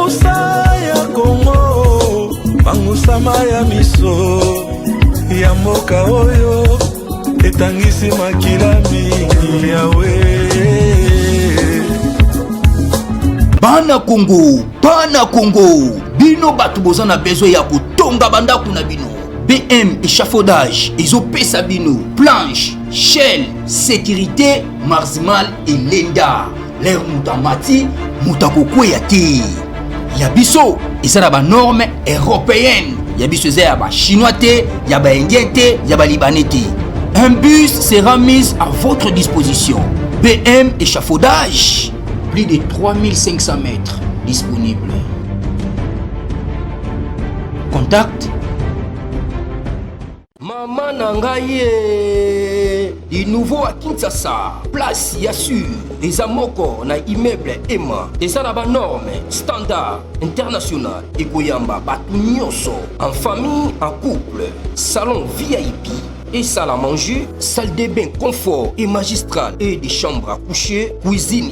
bangusa ya Kongo, bangusama ya miso ya mboka oyo etangisi makila mingi yawe. Bana Congo, bino batu boza na besoin ya kotonga bandako na bino. BM échafaudage, ezopesa bino planche, shell, sécurité, maximal et lenda. L'air mutamati, mutakokweya te. Yabiso, ezala ba norme européenne. Yabiso ezala ba chinois te, ya ba indien te, ya ba libanais te. Un bus sera mis à votre disposition. BM échafaudage, plus de 3500 mètres disponibles. Contact Maman Nangaye, du nouveau à Kinshasa, place Yassur, des amoko na immeuble Emma, des arabes normes, standard, international, et Goyamba, Batunyoso, en famille, en couple, salon VIP, et salle à manger, salle de bain confort et magistral, et des chambres à coucher, cuisine,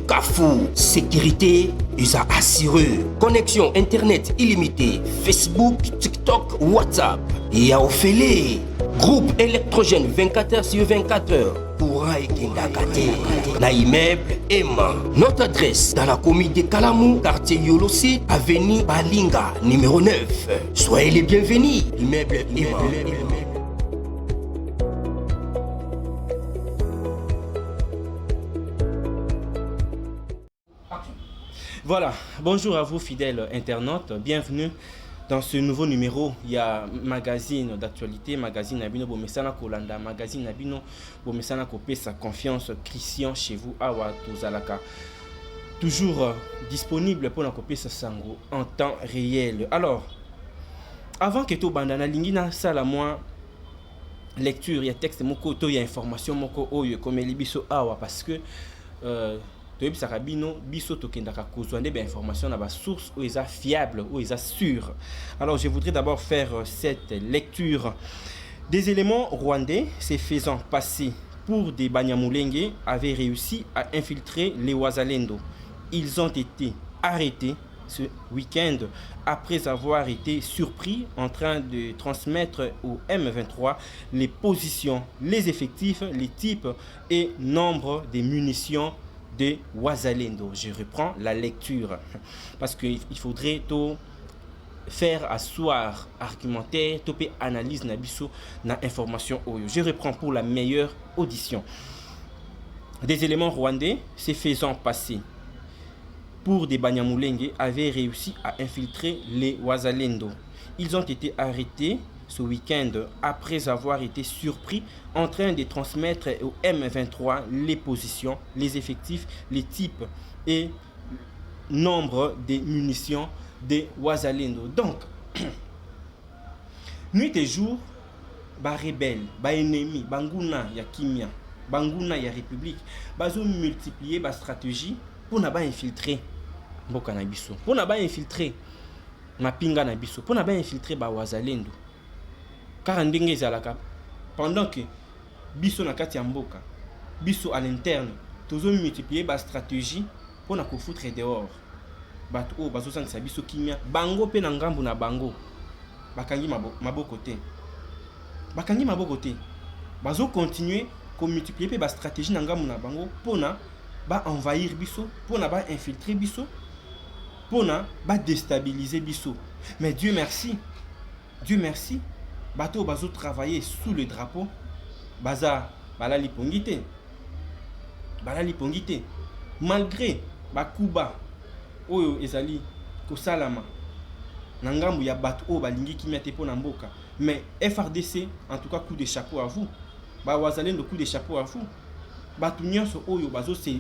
Kafou, sécurité, ils ont assuré. Connexion internet illimitée, Facebook, TikTok, WhatsApp. Et à Ophélie, groupe électrogène 24h/24h. Pour Kendakate, na immeuble Emma. Notre adresse dans la commune de Kalamou, quartier Yolosi, avenue Balinga, numéro 9. Soyez les bienvenus, immeuble Emma. Voilà, bonjour à vous fidèles internautes, bienvenue dans ce nouveau numéro. Il y a magazine d'actualité, magazine Nabino Bomesana Kolanda, magazine Nabino Bomesana Kopé sa confiance, Christian chez vous, Awa Tozalaka. Toujours disponible pour la copie sa sango en temps réel. Alors, avant que tout bandana lingina sala moi lecture, il y a texte moko, il y a information moko oyo comme libiso awa parce que toyebisaka bino biso tokendaka kozwa nde information na ba source où est fiable, où est sûr. Alors je voudrais d'abord faire cette lecture des éléments rwandais se faisant passer pour des Banyamulenge avaient réussi à infiltrer les Wazalendo. Ils ont été arrêtés ce week-end après avoir été surpris en train de transmettre au M23 les positions, les effectifs, les types et nombre de munitions de Wazalendo. Je reprends la lecture parce qu'il faudrait tout faire asseoir argumentaire, topé analyse nabiso na information oyo. Je reprends pour la meilleure audition. Des éléments rwandais se faisant passer pour des Banyamulenge avaient réussi à infiltrer les Wazalendo. Ils ont été arrêtés ce week-end après avoir été surpris en train de transmettre au M23 les positions, les effectifs, les types et nombre de munitions des Wazalendo. Donc, nuit et jour, ba rebelle, ba ennemi, banguna ya kimia, banguna ya république, bazo multiplier ba stratégie pour na ba infiltrer mboka na biso, pour na ba infiltrer mapinga na biso, pour na ba infiltrer ba Wazalendo. Car ndenge ezalaka pendant que biso na kati ya mboka, biso à l'interne, tozo multiplier ba stratégie pour na ko foutre dehors. Bato o bazo sangisa biso kimia, bango pe na ngambu na bango. Bakangi maboko te. Bakangi maboko te. Bazo continuer ko multiplier pe ba stratégie na ngambu na bango pour na ba envahir biso, pour na ba infiltrer biso, pour na ba déstabiliser biso. Mais Dieu merci, bateau bazo travailler sous le drapeau, baza balali pongite, malgré bakuba oyo ezali kosalama na ngambu ya bato o balingi kimia te pona mboka. Mais FRDC, en tout cas, coup de chapeau à vous. Ba Wazalendo, coup de chapeau à vous. Bato nyonso oyo bazo se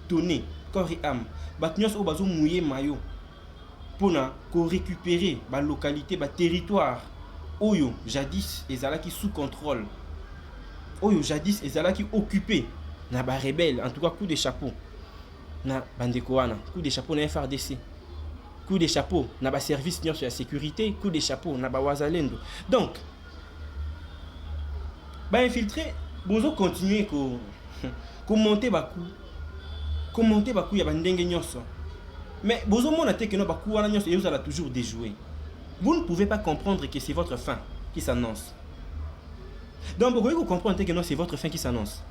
donner corps et âme, bato nyonso oyo bazo mouiller maillot pona ko récupérer ba localité, ba territoire oyo jadis ezalaki sous contrôle, oyo jadis ezalaki occupé na ba rebelle. En tout cas, coup de chapeau na bandeko wana, coup de chapeau na FRDC, coup de chapeau na ba service nyonso ya sécurité, coup de chapeau na ba Wazalendo. Donc ba infiltrer bozo continuer ko monter ba coup ya bandenge nyonso Mais Bozomo n'a été que nous allons toujours déjouer. Vous ne pouvez pas comprendre que c'est votre fin qui s'annonce. Donc vous pouvez comprendre que c'est votre fin qui s'annonce.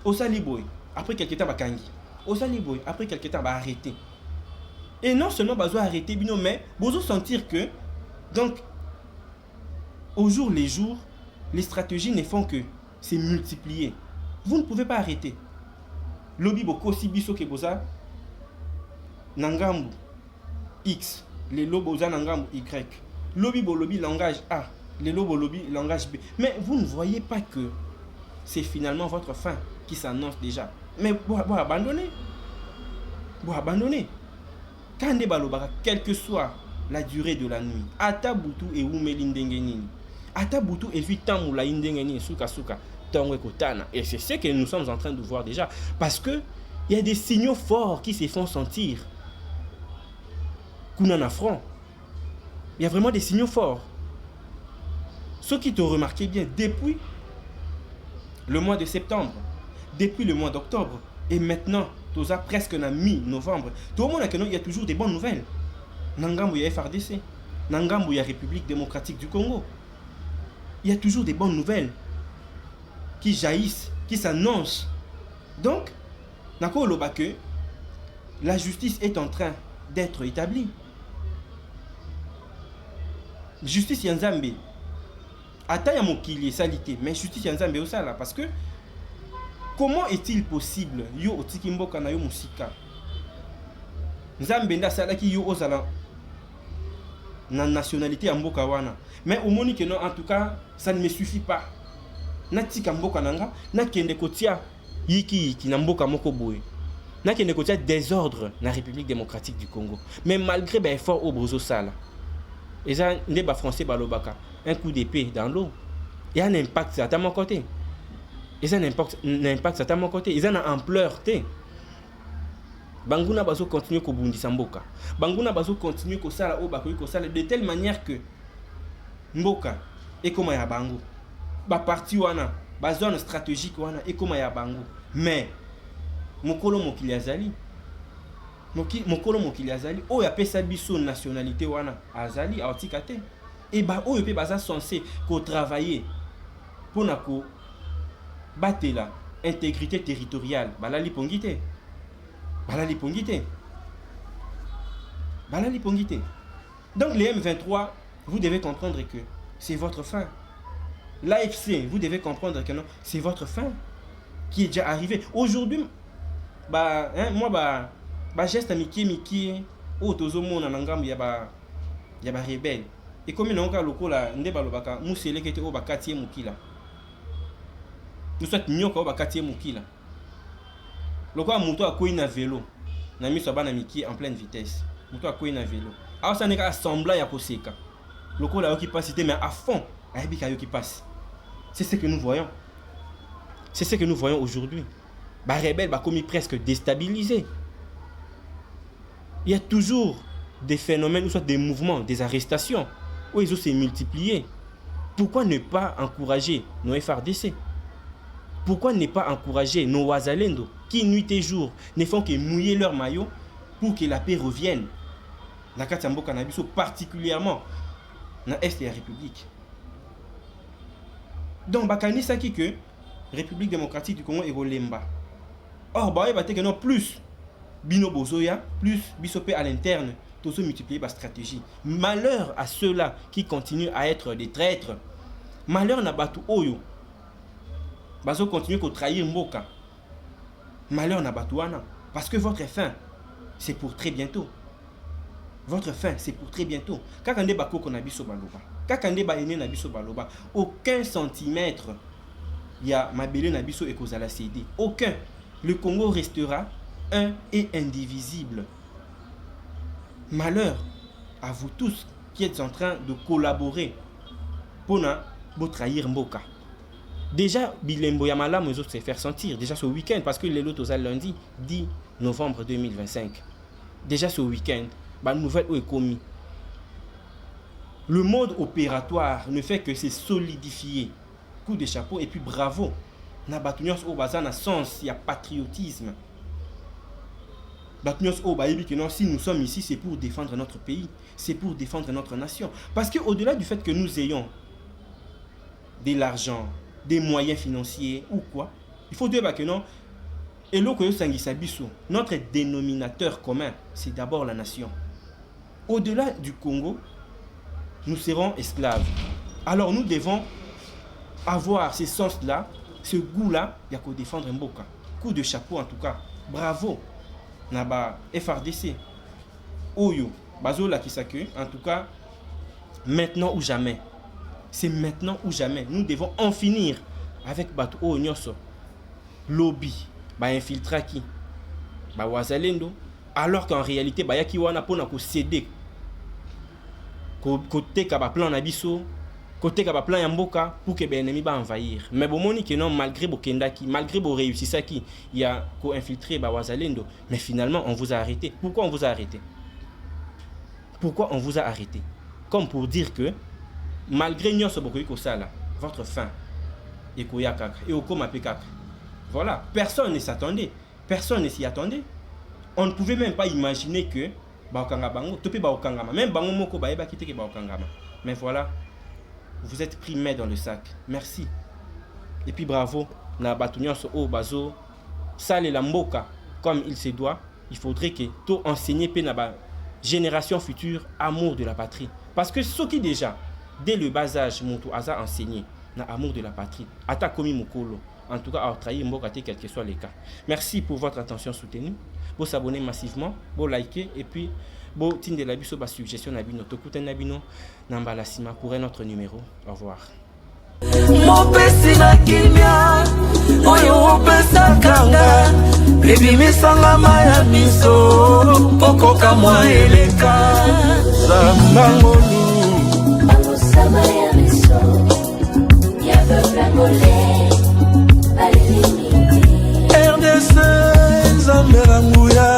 Osaliboy, après quelques temps, Bakangi. Osaliboy, après quelques temps, va arrêter. Et non seulement Bazo arrêter, mais Bozo sentir que, donc, au jour les jours, les stratégies ne font que se multiplier. Vous ne pouvez pas arrêter. Lobby Boko Sibiso Keboza, Nangambu X, les Loboza Nangambu Y. Lobby Bolobi langage A, les Lobo Lobby langage B. Mais vous ne voyez pas que c'est finalement votre fin qui s'annonce déjà. Mais vous abandonnez. Vous abandonnez. Quand des balobara, quelle que soit la durée de la nuit, Ata Boutou et Oumelindengeni, Ata Boutou et Vitamula Indengeni, Suka Suka, Tongwe Kotana. Et c'est ce que nous sommes en train de voir déjà. Parce que il y a des signaux forts qui se font sentir. Kounana Front. Il y a vraiment des signaux forts. Ceux qui te remarquez bien, depuis le mois de septembre, depuis le mois d'octobre, et maintenant, Toza presque na mi-novembre, tout le monde a que il y a toujours des bonnes nouvelles. Nangambo, il y a FRDC. Nangambo, il y a République démocratique du Congo. Il y a toujours des bonnes nouvelles qui jaillissent, qui s'annoncent. Donc, Nako Loba que la justice est en train d'être établie. Justice Yanzambe. Ataya Mokili salité, mais justice Yanzambe aussi là, parce que comment est-il possible yo otikimboka na yo musika Nzambe nda salaki yo ozala na nationalité ya mboka wana, mais au moni que non, en tout cas ça ne me suffit pas. Natika mboka nanga na kende kotia yiki na mboka moko boye, na kende kotia désordre na République démocratique du Congo. Mais malgré ben effort au brozo sala, et ça ne ba français balobaka un coup d'épée dans l'eau, il y a un impact à mon côté. Et ça n'impact à mon côté. Ils ont une ampleur. Banguna bazo continue ko bundi samboka. Banguna bazo continue ko sala o bakoyi ko sala de telle manière que mboka et comme ya bango. Ba parti wana, ba zone stratégique wana et comme ya bango. Mais mokolo mokili azali. Mokolo mokili azali o ya pesa biso nationalité wana azali aotikate. Et bah oyo pe baza censé ko travailler pour nako battre la intégrité territoriale. Balali pongite. Balali pongite. Balali pongite. Donc les M23, vous devez comprendre que c'est votre fin. L'AFC, vous devez comprendre que non, c'est votre fin qui est déjà arrivée. Aujourd'hui, bah hein, moi bah geste miki o tozomo na ngam ya ba rebelle. Et comme on a lokola ndeba lobaka musele kete o bakati mukila. Nous sommes nyoko bakati mukila. Lokola muto akoyi na vélo. Na miso bana miki en pleine vitesse. Muto akoyi na vélo. Alors ça n'est qu'à semblant ya koseka. Lokola yo qui passe mais à fond, ayebika yo qui passe. C'est ce que nous voyons. C'est ce que nous voyons aujourd'hui. Ba rebelle ba commis presque déstabilisé. Il y a toujours des phénomènes ou soit des mouvements, des arrestations où ils ont se multipliés. Pourquoi ne pas encourager nos FRDC? Pourquoi ne pas encourager nos Wazalendo qui nuit et jour ne font que mouiller leur maillot pour que la paix revienne dans Katambo Cannabis, particulièrement dans l'Est de la République. Donc, Bakani Saki que République démocratique du Congo est Rolemba. Or, bah, il va que non plus Bino Bozoya, plus Bisopé à l'interne, tout se multiplier par stratégie. Malheur à ceux-là qui continuent à être des traîtres. Malheur n'a pas tout Oyo. Bazo continue à trahir Mboka. Malheur n'a pas tout Ana. Parce que votre fin, c'est pour très bientôt. Votre fin, c'est pour très bientôt. Kakande bako konabiso baloba. Kakande ba ene nabiso baloba. Aucun centimètre il y a mabele nabiso et kozala cédé. Aucun. Le Congo restera un et indivisible. Malheur à vous tous qui êtes en train de collaborer pour trahir Mboka. Déjà, Bilembo Yamala nous autres se faire sentir. Déjà ce week-end, parce que les lotos à lundi 10 novembre 2025. Déjà ce week-end, la nouvelle est commise. Le mode opératoire ne fait que se solidifier. Coup de chapeau et puis bravo. Nabatunios au bazar na sens, il y a patriotisme. Si nous sommes ici, c'est pour défendre notre pays, c'est pour défendre notre nation. Parce qu'au-delà du fait que nous ayons de l'argent, des moyens financiers ou quoi, il faut dire que non. Et notre dénominateur commun, c'est d'abord la nation. Au-delà du Congo, nous serons esclaves. Alors nous devons avoir ce sens-là, ce goût-là, il y a qu'à défendre Mboka. Coup de chapeau en tout cas. Bravo. Naba FRDC. Oyo. Bazola Kisake. En tout cas, maintenant ou jamais. C'est maintenant ou jamais. Nous devons en finir avec Batu Onyoso. Lobby. Ba infiltra qui. Ba Wazalendo. Alors qu'en réalité, ba yaki wana pona ko céder. Côté ka ba plan na biso. Côté ka ba plan ya mboka pour que ben ennemi ba envahir. Mais bon moni que non, malgré Bokendaki, malgré bo réussissaki, il y a ko infiltrer ba Wazalendo. Mais finalement, on vous a arrêté. Pourquoi on vous a arrêté? Pourquoi on vous a arrêté? Comme pour dire que malgré nyonso bokoyi ko sala, votre fin et koya kaka et okoma pekaka. Voilà, personne ne s'attendait. Personne ne s'y attendait. On ne pouvait même pas imaginer que Baokanga Bango, Topi Baokangama, même Bango Moko Baeba Kiteke Baokangama. Mais voilà, vous êtes pris main dans le sac. Merci. Et puis bravo, na Batunyoso O Bazo, Sale la Mboka, comme il se doit. Il faudrait que tout enseigner pe na ba génération future amour de la patrie. Parce que ce qui déjà, dès le bas âge, Montou Aza enseigné, na amour de la patrie. Ata Komi Mokolo. En tout cas, à trahir Mboka, quel que soit les cas. Merci pour votre attention soutenue. Vous s'abonnez massivement, vous likez et puis vous tindez la biso ba suggestion na bino tokuten na bino namba la sima pour un autre numéro. Au revoir. Mopesi na kimia oyo opesa kanga baby misanga maya miso kokoka mwa eleka zambangolu sama ya miso ya bangole RDC Zamberanguya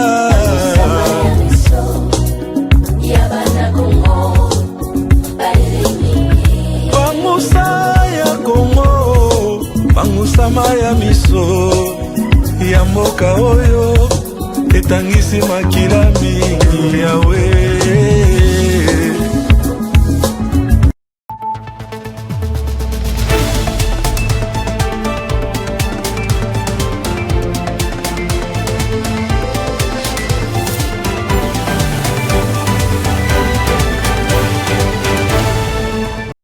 Bangusa ya Congo Bangusama ya miso ya mboka oyo etangisi makila mingi yawe